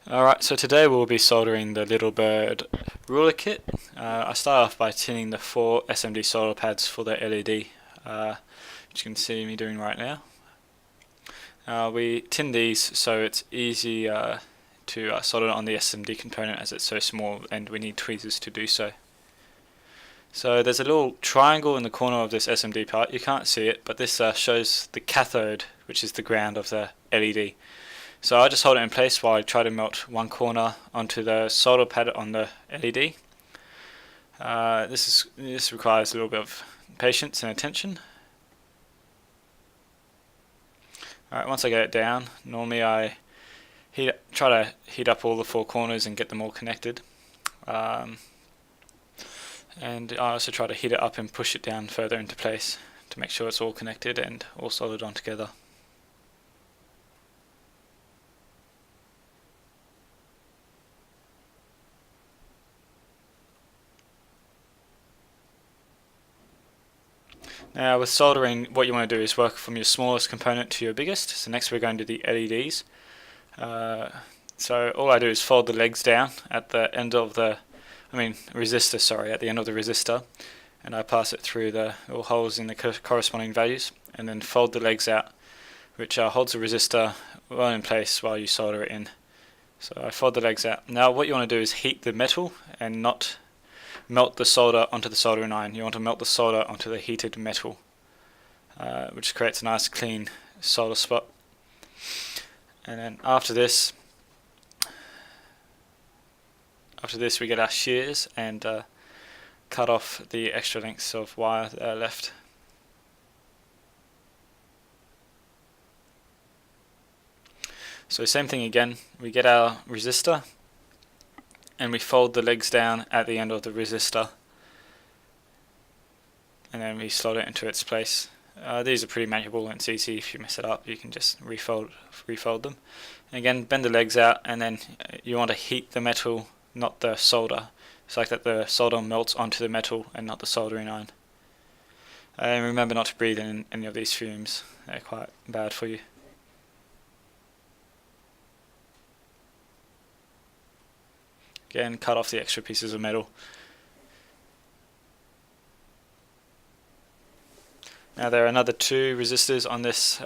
Alright, so today we'll be soldering the Little Bird ruler kit. I start off by tinning the 4 SMD solar pads for the LED, which you can see me doing right now. We tin these so it's easy to solder on the SMD component as it's so small and we need tweezers to do so. So there's a little triangle in the corner of this SMD part. You can't see it, but this shows the cathode, which is the ground of the LED. So I just hold it in place while I try to melt one corner onto the solder pad on the LED. This requires a little bit of patience and attention. Alright, once I get it down, normally I try to heat up all the 4 corners and get them all connected. And I also try to heat it up and push it down further into place to make sure it's all connected and all soldered on together. Now with soldering, what you want to do is work from your smallest component to your biggest. So next we're going to the LEDs. So all I do is fold the legs down at the end of the, resistor, sorry, at the end of the resistor, and I pass it through the little holes in the corresponding values, and then fold the legs out, which holds the resistor well in place while you solder it in. So I fold the legs out. Now what you want to do is heat the metal and not melt the solder onto the soldering iron. You want to melt the solder onto the heated metal, which creates a nice clean solder spot. And then after this we get our shears and cut off the extra lengths of wire that are left. So same thing again, we get our resistor and we fold the legs down at the end of the resistor, and then we slot it into its place. These are pretty manageable and it's easy. If you mess it up you can just refold them. And again, bend the legs out, and then you want to heat the metal, not the solder. It's like that the solder melts onto the metal and not the soldering iron. And remember not to breathe in any of these fumes, they're quite bad for you. Again, cut off the extra pieces of metal. Now there are another 2 resistors on this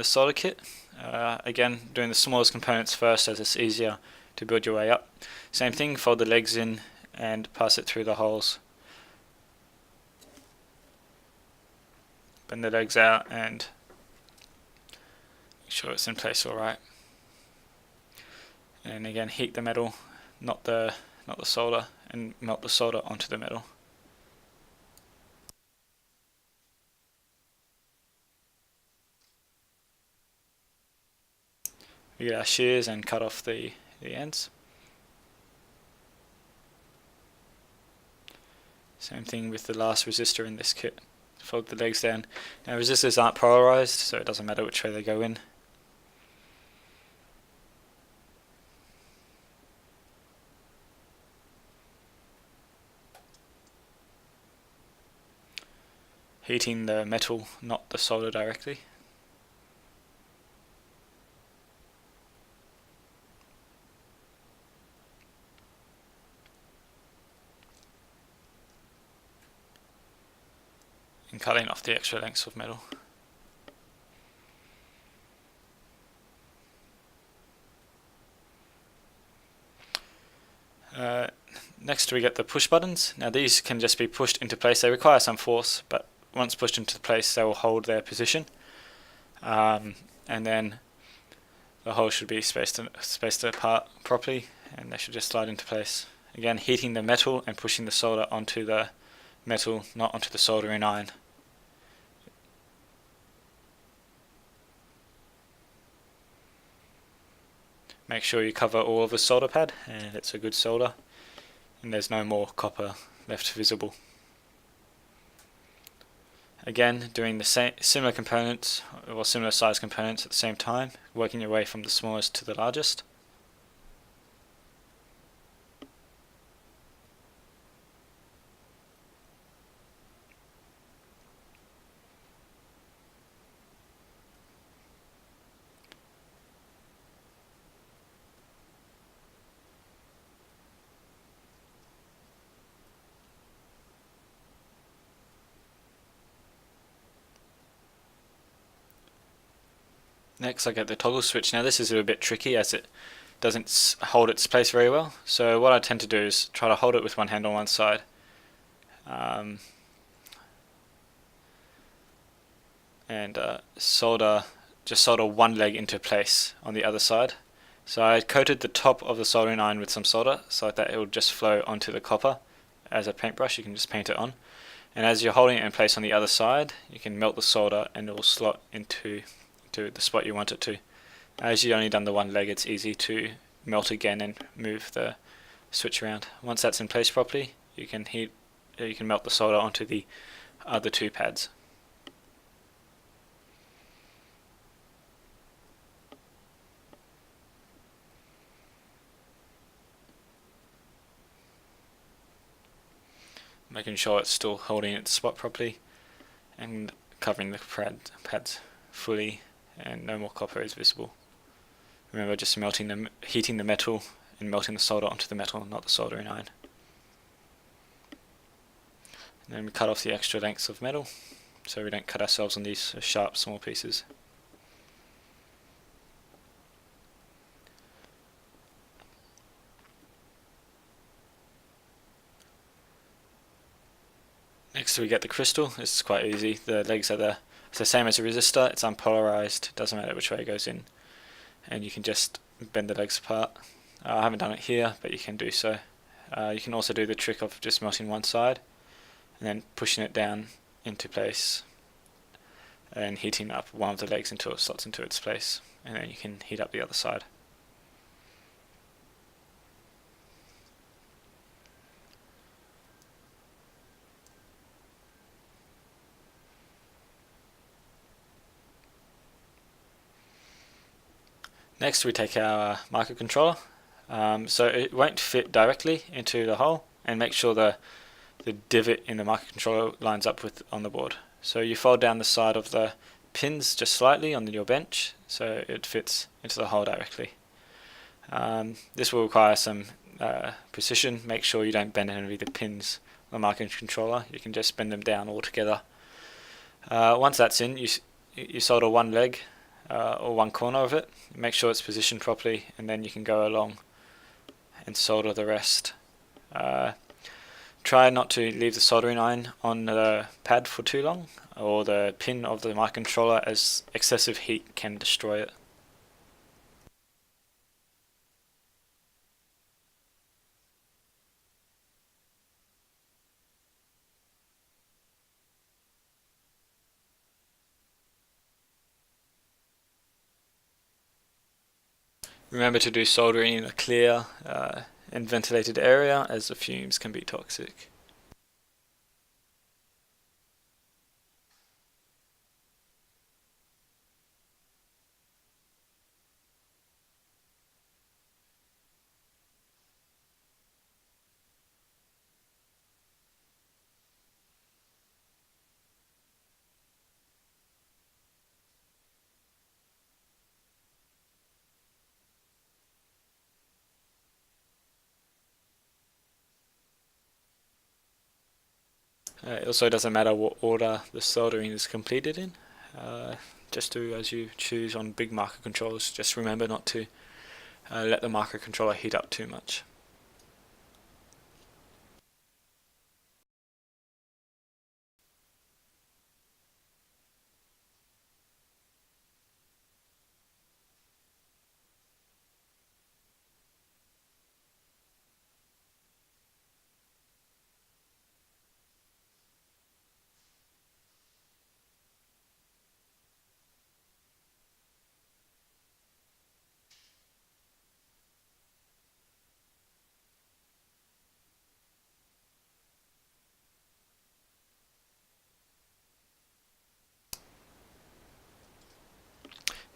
solder kit. Again, doing the smallest components first as it's easier to build your way up. Same thing, fold the legs in and pass it through the holes. Bend the legs out and make sure it's in place alright. And again, heat the metal, not the solder, and melt the solder onto the metal. We get our shears and cut off the ends. Same thing with the last resistor in this kit. Fold the legs down. Now resistors aren't polarized, so it doesn't matter which way they go in. Heating the metal, not the solder directly. And cutting off the extra lengths of metal. Next we get the push buttons. Now these can just be pushed into place. They require some force, but once pushed into place they will hold their position. And then the holes should be spaced apart properly, and they should just slide into place. Again, heating the metal and pushing the solder onto the metal, not onto the soldering iron. Make sure you cover all of the solder pad and it's a good solder and there's no more copper left visible. Again, doing the similar components or similar size components at the same time, working your way from the smallest to the largest. Next I get the toggle switch. Now this is a little bit tricky as it doesn't hold its place very well. So what I tend to do is try to hold it with one hand on one side. And just solder one leg into place on the other side. So I coated the top of the soldering iron with some solder so that it will just flow onto the copper as a paintbrush. You can just paint it on. And as you're holding it in place on the other side, you can melt the solder and it will slot into the spot you want it to. As you've only done the one leg, it's easy to melt again and move the switch around. Once that's in place properly, you can melt the solder onto the other two pads. Making sure it's still holding its spot properly and covering the pads fully and no more copper is visible. Remember, just heating the metal and melting the solder onto the metal, not the soldering iron. And then we cut off the extra lengths of metal so we don't cut ourselves on these sharp small pieces. Next we get the crystal. This is quite easy. The legs are it's the same as a resistor. It's unpolarized. Doesn't matter which way it goes in, and you can just bend the legs apart. I haven't done it here, but you can do so. You can also do the trick of just melting one side and then pushing it down into place and heating up one of the legs until it slots into its place, and then you can heat up the other side. Next we take our microcontroller, so it won't fit directly into the hole, and make sure the divot in the microcontroller lines up on the board. So you fold down the side of the pins just slightly on your bench so it fits into the hole directly. This will require some precision. Make sure you don't bend any of the pins on the microcontroller. You can just bend them down altogether. Once that's in, you solder one leg or one corner of it. Make sure it's positioned properly, and then you can go along and solder the rest. Try not to leave the soldering iron on the pad for too long, or the pin of the microcontroller, as excessive heat can destroy it. Remember to do soldering in a clear and ventilated area, as the fumes can be toxic. It also doesn't matter what order the soldering is completed in. Just do as you choose on big microcontrollers. Just remember not to let the microcontroller heat up too much.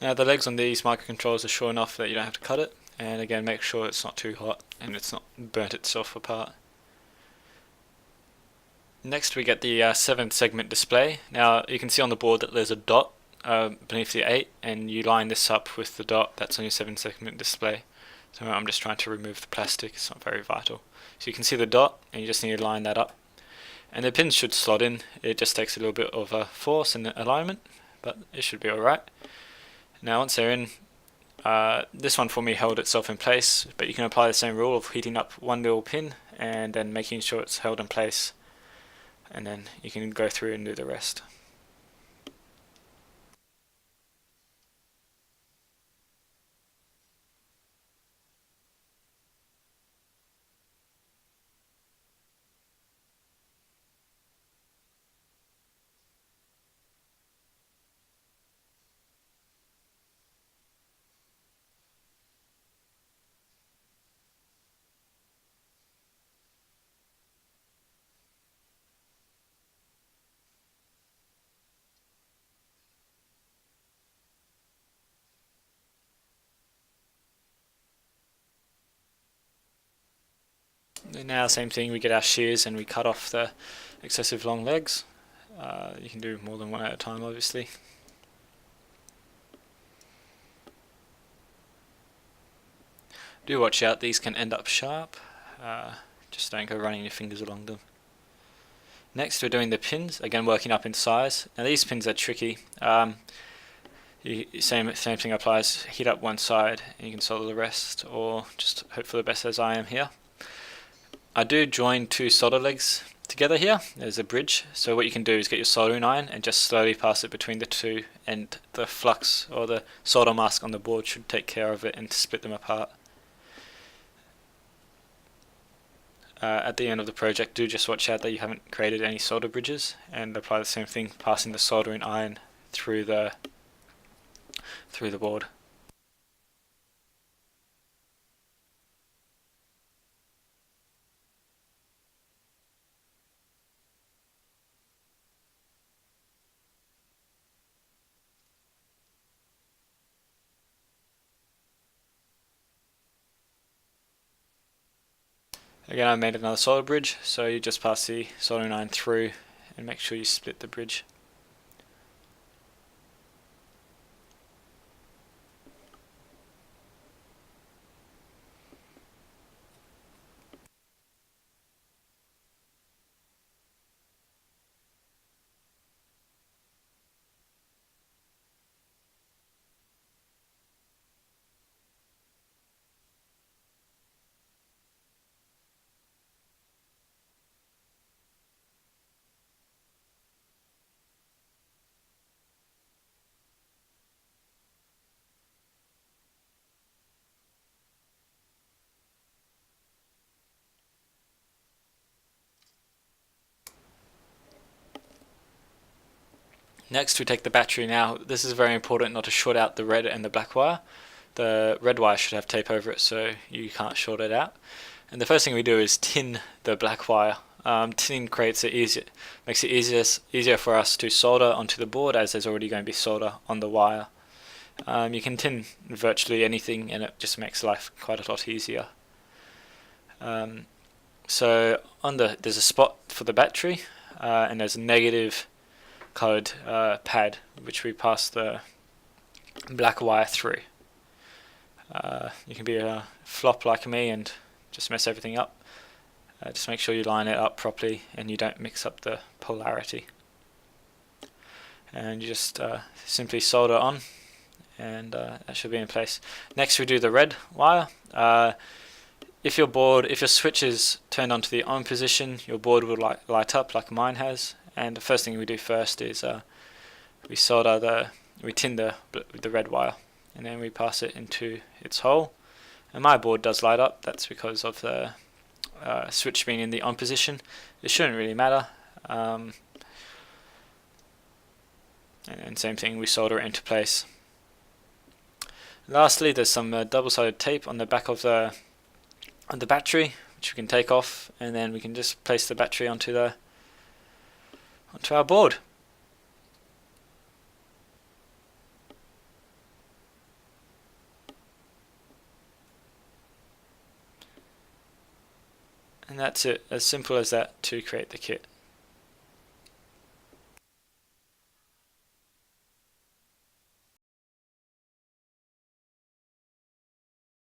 Now the legs on these microcontrollers are short enough that you don't have to cut it, and again make sure it's not too hot and it's not burnt itself apart. Next we get the 7-segment display. Now you can see on the board that there's a dot beneath the 8, and you line this up with the dot that's on your 7-segment display. So I'm just trying to remove the plastic, it's not very vital. So you can see the dot, and you just need to line that up. And the pins should slot in. It just takes a little bit of force and alignment, but it should be alright. Now once they're in, this one for me held itself in place, but you can apply the same rule of heating up one little pin and then making sure it's held in place, and then you can go through and do the rest. Now same thing, we get our shears and we cut off the excessive long legs. You can do more than one at a time, obviously. Do watch out, these can end up sharp. Just don't go running your fingers along them. Next we're doing the pins, again working up in size. Now these pins are tricky. Same thing applies, heat up one side and you can solder the rest, or just hope for the best as I am here. I do join two solder legs together here. There's a bridge, so what you can do is get your soldering iron and just slowly pass it between the two, and the flux or the solder mask on the board should take care of it and split them apart. At the end of the project, do just watch out that you haven't created any solder bridges, and apply the same thing, passing the soldering iron through the board. Again, I made another solder bridge, so you just pass the soldering iron through and make sure you split the bridge. Next we take the battery. Now this is very important not to short out the red and the black wire. The red wire should have tape over it so you can't short it out. And the first thing we do is tin the black wire. Tinning makes it easier for us to solder onto the board, as there's already going to be solder on the wire. You can tin virtually anything and it just makes life quite a lot easier. So there's a spot for the battery, and there's a negative coloured pad which we pass the black wire through. You can be a flop like me and just mess everything up. Just make sure you line it up properly and you don't mix up the polarity. And you just simply solder on, and that should be in place. Next we do the red wire. If your switch is turned onto the on position, your board will light up like mine has. And the first thing we do first is we tin the red wire, and then we pass it into its hole. And my board does light up. That's because of the switch being in the on position. It shouldn't really matter. And same thing, we solder it into place. Lastly, there's some double-sided tape on the back of the battery, which we can take off, and then we can just place the battery onto our board. And that's it, as simple as that to create the kit.